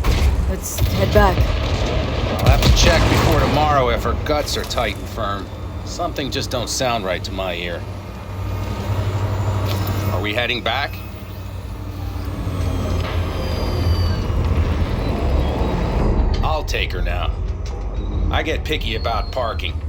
Let's head back. I'll have to check before tomorrow if her guts are tight and firm. Something just don't sound right to my ear. Are we heading back? I'll take her now. I get picky about parking.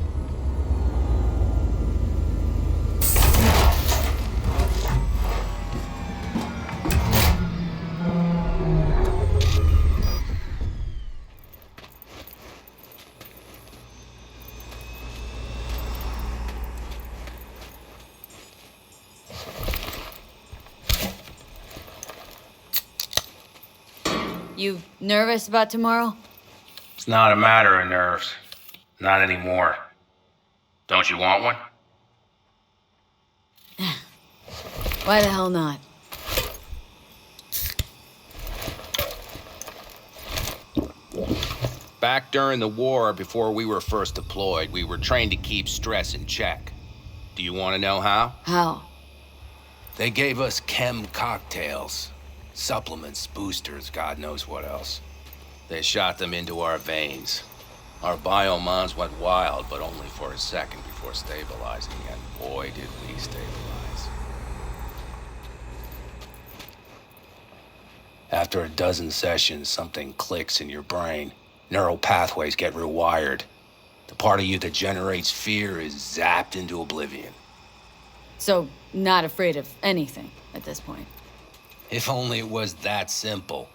You nervous about tomorrow? It's not a matter of nerves. Not anymore. Don't you want one? Why the hell not? Back during the war, before we were first deployed, we were trained to keep stress in check. Do you want to know how? How? They gave us chem cocktails. Supplements, boosters, God knows what else. They shot them into our veins. Our biomons went wild, but only for a second before stabilizing, and boy did we stabilize. After a dozen sessions, something clicks in your brain. Neural pathways get rewired. The part of you that generates fear is zapped into oblivion. So, not afraid of anything at this point. If only it was that simple.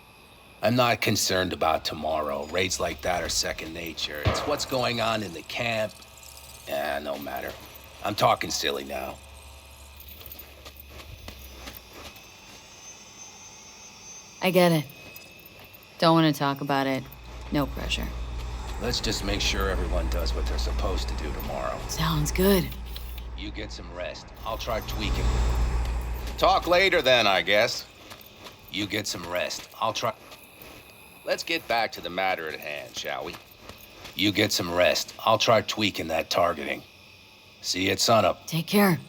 I'm not concerned about tomorrow. Raids like that are second nature. It's what's going on in the camp. No matter. I'm talking silly now. I get it. Don't want to talk about it. No pressure. Let's just make sure everyone does what they're supposed to do tomorrow. Sounds good. You get some rest. I'll try tweaking. Talk later then, I guess. You get some rest. I'll try... Let's get back to the matter at hand, shall we? You get some rest. I'll try tweaking that targeting. See you at sunup. Take care.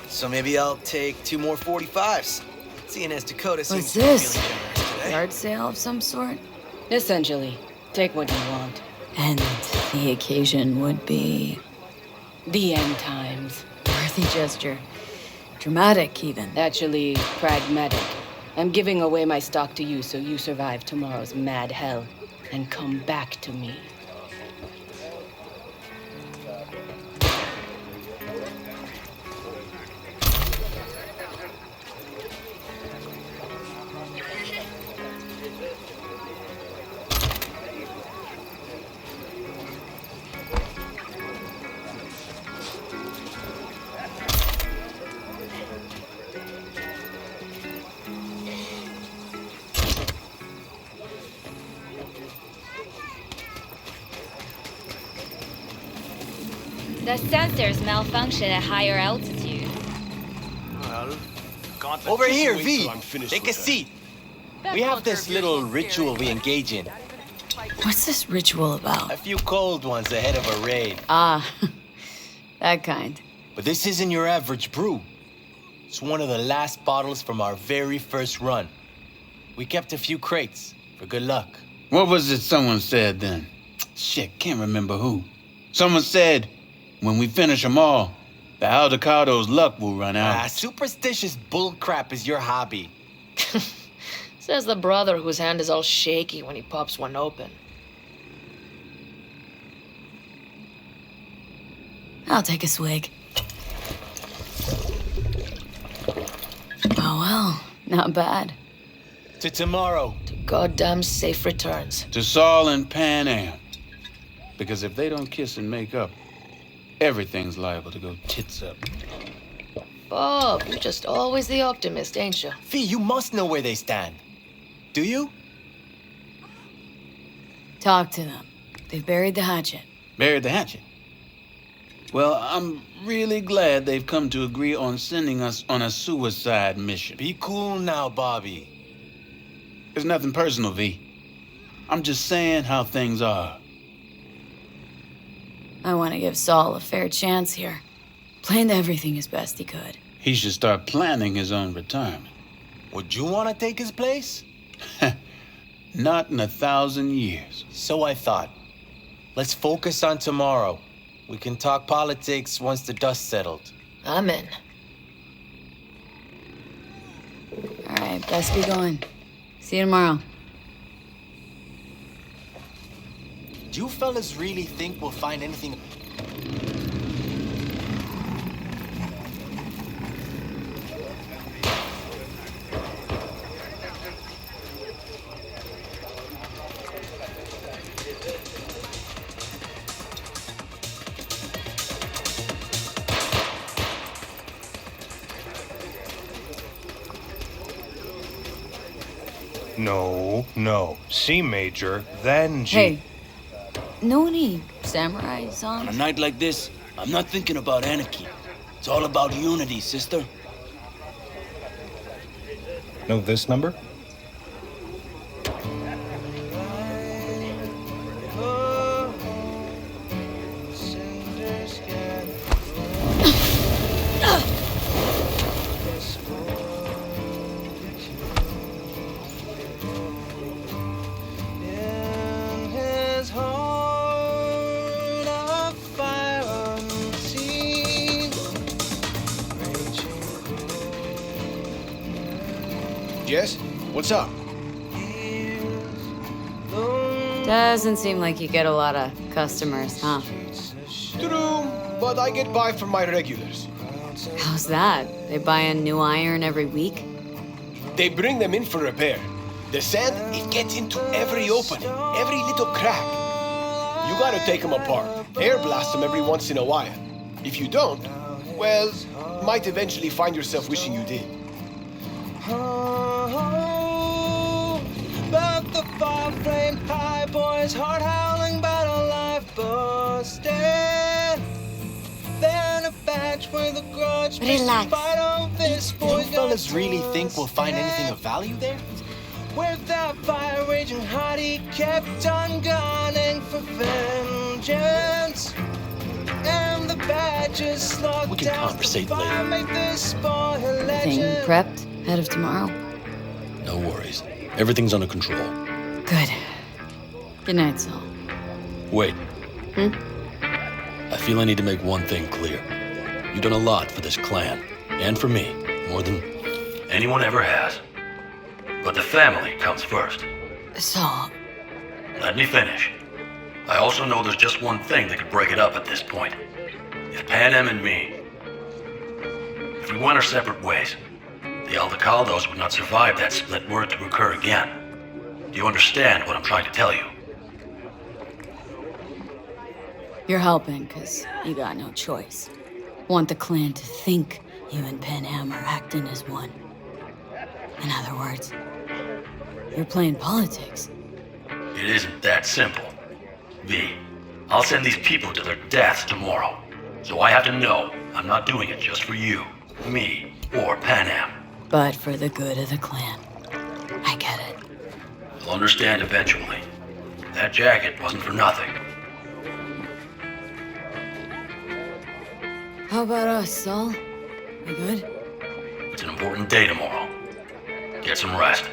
So maybe I'll take 2 more 45s. Seeing as Dakota seems What's to be this? feeling generous today. Yard sale of some sort? Essentially. Take what you want. And the occasion would be... The end times. Worthy gesture. Dramatic, even. Actually, pragmatic. I'm giving away my stock to you so you survive tomorrow's mad hell and come back to me. The sensors malfunction at higher altitude. Well, over here, V. Take a seat. We have this little ritual we engage in. What's this ritual about? A few cold ones ahead of a raid. Ah, that kind. But this isn't your average brew. It's one of the last bottles from our very first run. We kept a few crates for good luck. What was it someone said then? Shit, can't remember who. Someone said, when we finish them all, the Aldecaldos' luck will run out. Superstitious bullcrap is your hobby. Says the brother whose hand is all shaky when he pops one open. I'll take a swig. Oh well, not bad. To tomorrow. To goddamn safe returns. To Saul and Pan Am. Because if they don't kiss and make up, everything's liable to go tits up. Bob, you're just always the optimist, ain't you? Fee, you must know where they stand. Do you? Talk to them. They've buried the hatchet. Buried the hatchet? Well, I'm really glad they've come to agree on sending us on a suicide mission. Be cool now, Bobby. It's nothing personal, V. I'm just saying how things are. I want to give Saul a fair chance here. Planned everything as best he could. He should start planning his own retirement. Would you want to take his place? Not in 1,000 years. So I thought. Let's focus on tomorrow. We can talk politics once the dust settled. I'm in. All right, best be going. See you tomorrow. Do you fellas really think we'll find anything? No. C major, then G. Hey, no need, samurai song. On a night like this, I'm not thinking about anarchy. It's all about unity, sister. Know this number? Yes? What's up? Doesn't seem like you get a lot of customers, huh? True, but I get by from my regulars. How's that? They buy a new iron every week? They bring them in for repair. The sand, it gets into every opening, every little crack. You gotta take them apart, air blast them every once in a while. If you don't, well, might eventually find yourself wishing you did. But the far flame high boys, heart howling, battle life busted. Then a batch with a grudge. Relax. You fellas really think we'll find anything of value there? With that fire raging hot, he kept on gunning for vengeance. And the badges slugged We can conversate later. make this spoil Thing legend. prepped ahead of tomorrow? No worries. Everything's under control. Good. Good night, Saul. Wait. I feel I need to make one thing clear. You've done a lot for this clan, and for me, more than anyone ever has. But the family comes first. Saul. Let me finish. I also know there's just one thing that could break it up at this point. If Pan Am and me, if we went our separate ways, the Aldecaldos would not survive that split word to occur again. Do you understand what I'm trying to tell you? You're helping, because you got no choice. Want the clan to think you and Pan Am are acting as one. In other words, you're playing politics. It isn't that simple. V, I'll send these people to their deaths tomorrow. So I have to know I'm not doing it just for you, me, or Pan Am. But for the good of the clan. I get it. You'll understand eventually. That jacket wasn't for nothing. How about us, Saul? We good? It's an important day tomorrow. Get some rest.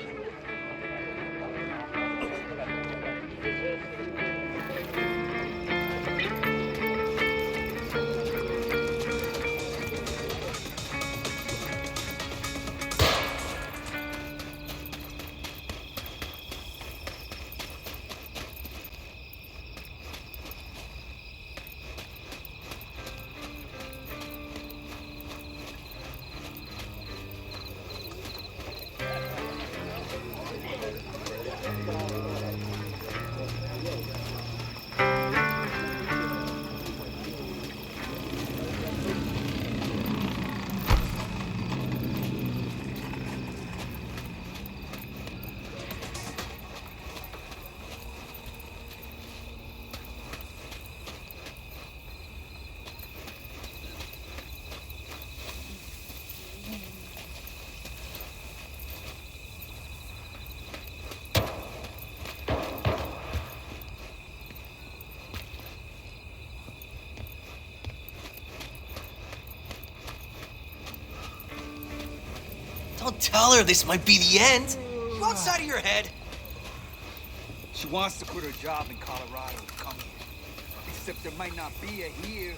Don't tell her this might be the end. You outside of your head. She wants to quit her job in Colorado and come here. Except there might not be a here.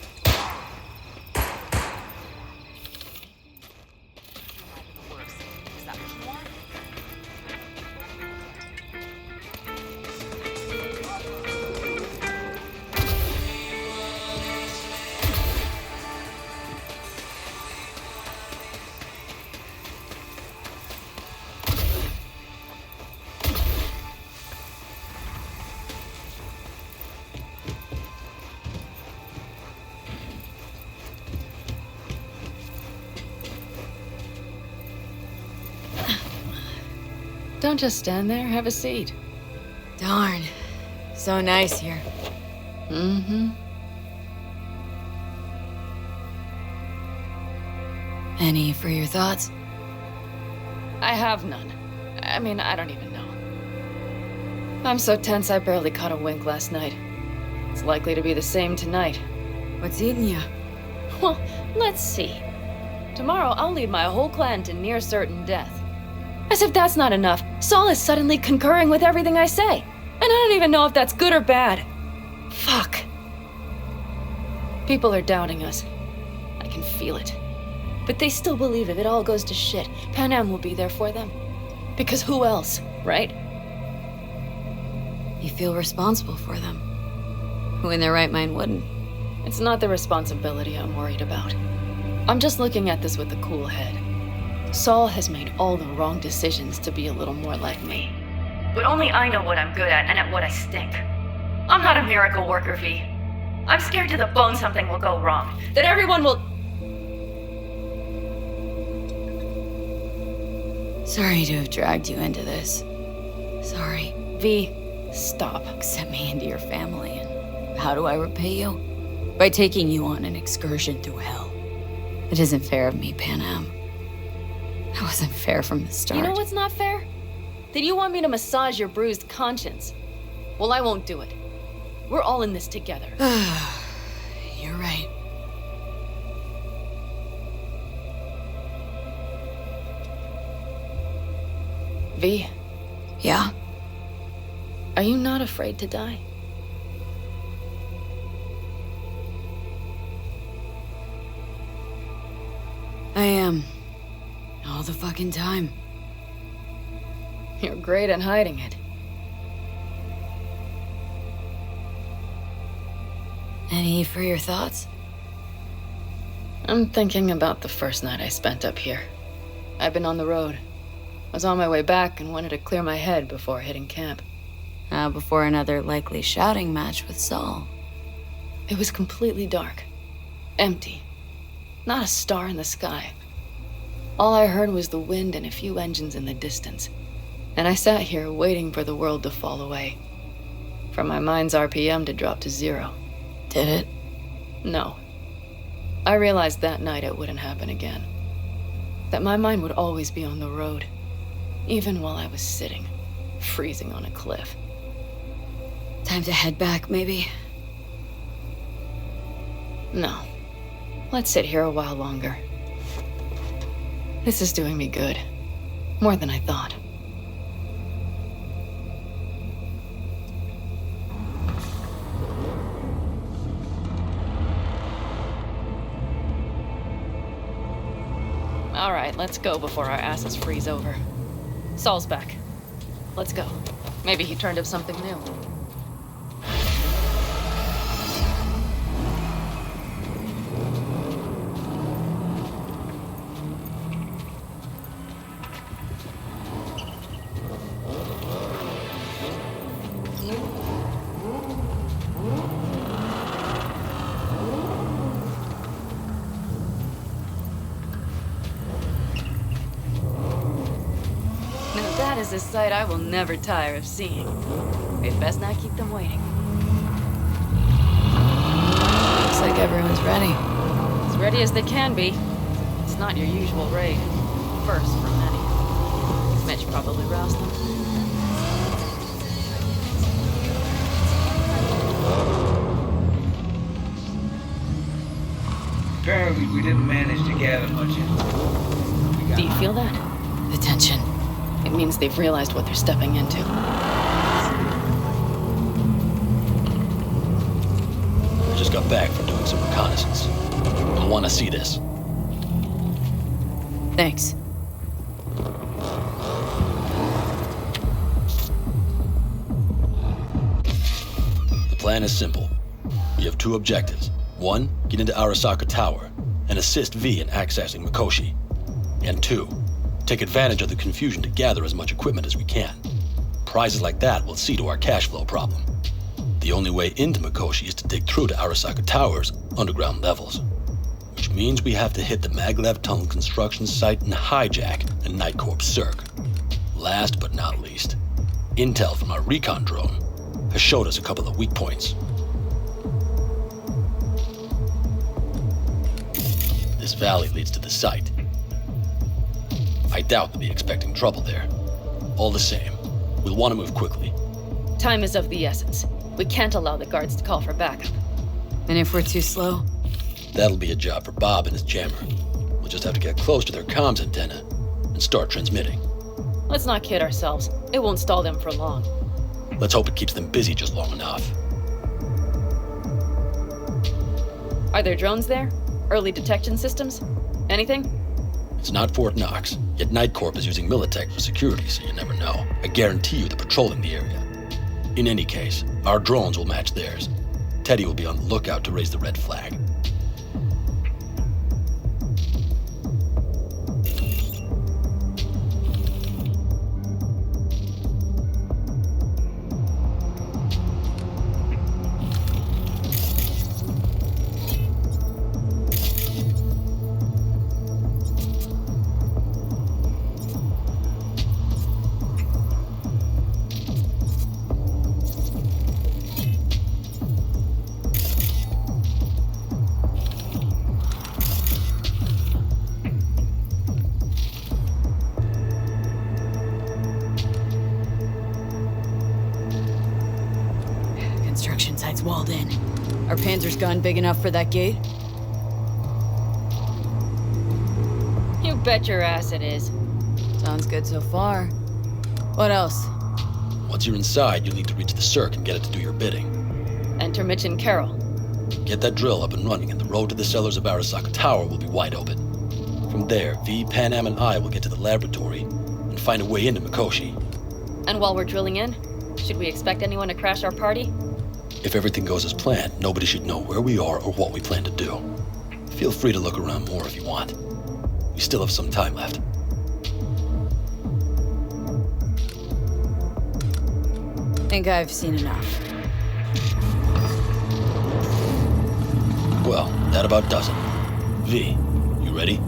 Is that what you want? Don't just stand there, have a seat. Darn. So nice here. Mm-hmm. Any for your thoughts? I have none. I mean, I don't even know. I'm so tense I barely caught a wink last night. It's likely to be the same tonight. What's eating you? Well, let's see. Tomorrow I'll lead my whole clan to near certain death. As if that's not enough, Saul is suddenly concurring with everything I say. And I don't even know if that's good or bad. Fuck. People are doubting us. I can feel it. But they still believe if it all goes to shit, Pan Am will be there for them. Because who else, right? You feel responsible for them. Who in their right mind wouldn't? It's not the responsibility I'm worried about. I'm just looking at this with a cool head. Saul has made all the wrong decisions to be a little more like me. But only I know what I'm good at and at what I stink. I'm not a miracle worker, V. I'm scared to the bone something will go wrong. That everyone will... Sorry to have dragged you into this. Sorry. V, stop. Accept me into your family, and how do I repay you? By taking you on an excursion through hell. It isn't fair of me, Pan Am. That wasn't fair from the start. You know what's not fair? That you want me to massage your bruised conscience. Well, I won't do it. We're all in this together. You're right. V. Yeah? Are you not afraid to die? I am. All the fucking time. You're great at hiding it. Any for your thoughts? I'm thinking about the first night I spent up here. I've been on the road. I was on my way back and wanted to clear my head before hitting camp. Before another likely shouting match with Saul. It was completely dark. Empty. Not a star in the sky. All I heard was the wind and a few engines in the distance. And I sat here waiting for the world to fall away. For my mind's RPM to drop to 0. Did it? No. I realized that night it wouldn't happen again. That my mind would always be on the road. Even while I was sitting, freezing on a cliff. Time to head back, maybe? No. Let's sit here a while longer. This is doing me good. More than I thought. All right, let's go before our asses freeze over. Saul's back. Let's go. Maybe he turned up something new. That is a sight I will never tire of seeing. We'd best not keep them waiting. Looks like everyone's ready. As ready as they can be. It's not your usual raid. First for many. Mitch probably roused them. Apparently we didn't manage to gather much info. Do you feel that? The tension. It means they've realized what they're stepping into. I just got back from doing some reconnaissance. You'll want to see this. Thanks. The plan is simple. We have two objectives. One, get into Arasaka Tower and assist V in accessing Mikoshi. And two, take advantage of the confusion to gather as much equipment as we can. Prizes like that will see to our cash flow problem. The only way into Mikoshi is to dig through to Arasaka Tower's underground levels. Which means we have to hit the Maglev Tunnel construction site and hijack a Night Corps Circ. Last but not least, intel from our recon drone has showed us a couple of weak points. This valley leads to the site. I doubt they'll be expecting trouble there. All the same, we'll want to move quickly. Time is of the essence. We can't allow the guards to call for backup. And if we're too slow? That'll be a job for Bob and his jammer. We'll just have to get close to their comms antenna and start transmitting. Let's not kid ourselves. It won't stall them for long. Let's hope it keeps them busy just long enough. Are there drones there? Early detection systems? Anything? It's not Fort Knox, yet Night Corp is using Militech for security, so you never know. I guarantee you they're patrolling the area. In any case, our drones will match theirs. Teddy will be on the lookout to raise the red flag. Construction site's walled in. Our Panzer's gun big enough for that gate? You bet your ass it is. Sounds good so far. What else? Once you're inside, you'll need to reach the Circ and get it to do your bidding. Enter Mitch and Carol. Get that drill up and running, and the road to the cellars of Arasaka Tower will be wide open. From there, V, Panam, and I will get to the laboratory and find a way into Mikoshi. And while we're drilling in, should we expect anyone to crash our party? If everything goes as planned, nobody should know where we are or what we plan to do. Feel free to look around more if you want. We still have some time left. Think I've seen enough. Well, that about does it. V, you ready?